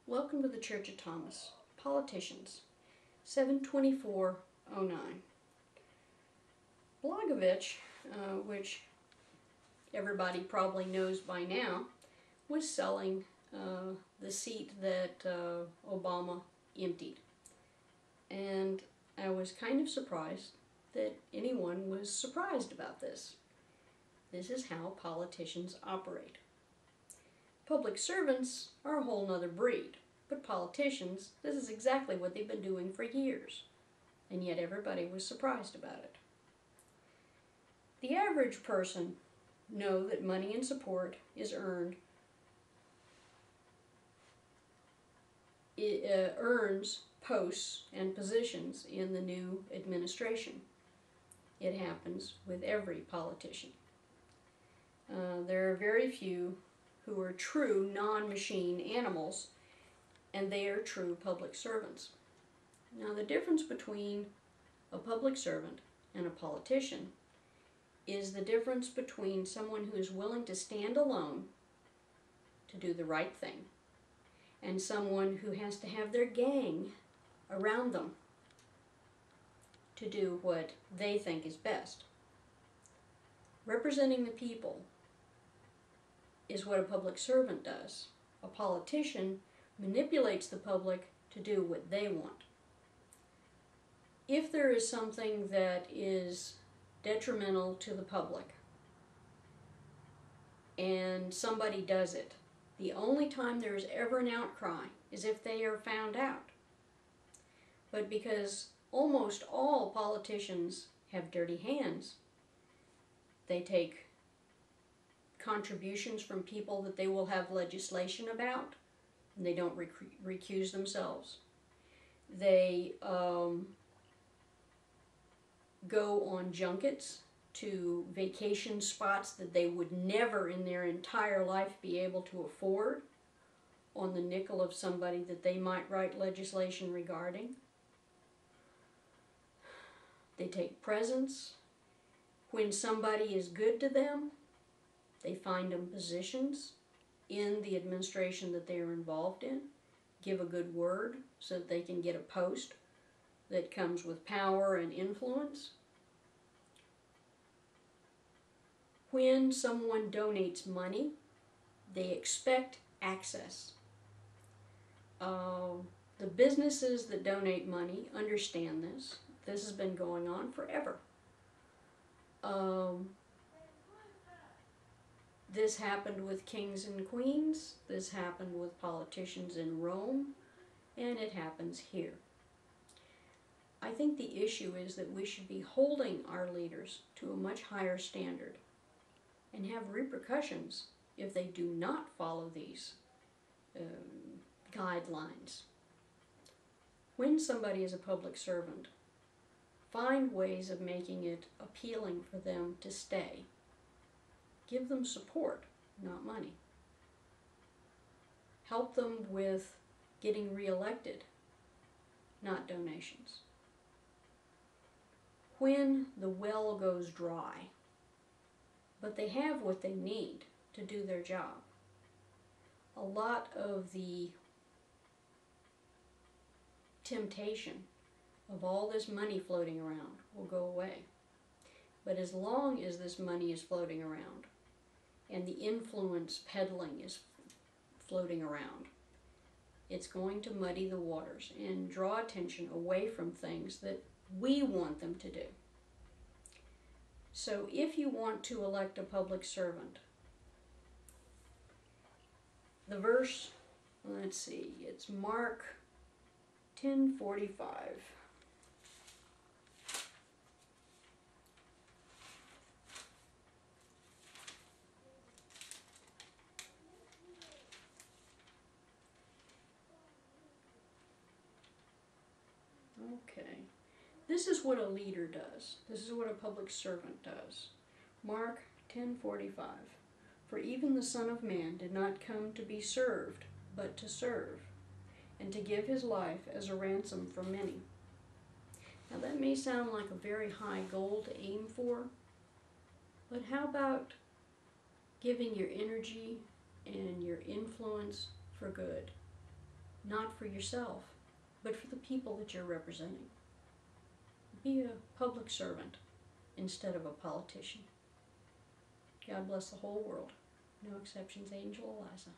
Welcome to the Church of Thomas. Politicians, 7/24/09. Blagojevich, which everybody probably knows by now, was selling the seat that Obama emptied. And I was kind of surprised that anyone was surprised about this. This is how politicians operate. Public servants are a whole nother breed, but politicians, this is exactly what they've been doing for years, and yet everybody was surprised about it. The average person knows that money and support is earns posts and positions in the new administration. It happens with every politician. There are very few who are true non-machine animals, and they are true public servants. Now, the difference between a public servant and a politician is the difference between someone who is willing to stand alone to do the right thing and someone who has to have their gang around them to do what they think is best. Representing the people is what a public servant does. A politician manipulates the public to do what they want. If there is something that is detrimental to the public and somebody does it, the only time there is ever an outcry is if they are found out. But because almost all politicians have dirty hands, they take contributions from people that they will have legislation about, and they don't recuse themselves. They go on junkets to vacation spots that they would never in their entire life be able to afford on the nickel of somebody that they might write legislation regarding. They take presents. When somebody is good to them, they find them positions in the administration that they are involved in, give a good word so that they can get a post that comes with power and influence. When someone donates money, they expect access. The businesses that donate money understand this. This has been going on forever. This happened with kings and queens, this happened with politicians in Rome, and it happens here. I think the issue is that we should be holding our leaders to a much higher standard and have repercussions if they do not follow these guidelines. When somebody is a public servant, find ways of making it appealing for them to stay. Give them support, not money. Help them with getting reelected, not donations. When the well goes dry, but they have what they need to do their job, a lot of the temptation of all this money floating around will go away. But as long as this money is floating around, and the influence peddling is floating around, it's going to muddy the waters and draw attention away from things that we want them to do. So if you want to elect a public servant, the verse, let's see, it's Mark 10:45. Okay, this is what a leader does. This is what a public servant does. Mark 10:45. For even the Son of Man did not come to be served, but to serve, and to give his life as a ransom for many. Now that may sound like a very high goal to aim for, but how about giving your energy and your influence for good? not for yourself, but for the people that you're representing. Be a public servant instead of a politician. God bless the whole world. No exceptions, Angel Eliza.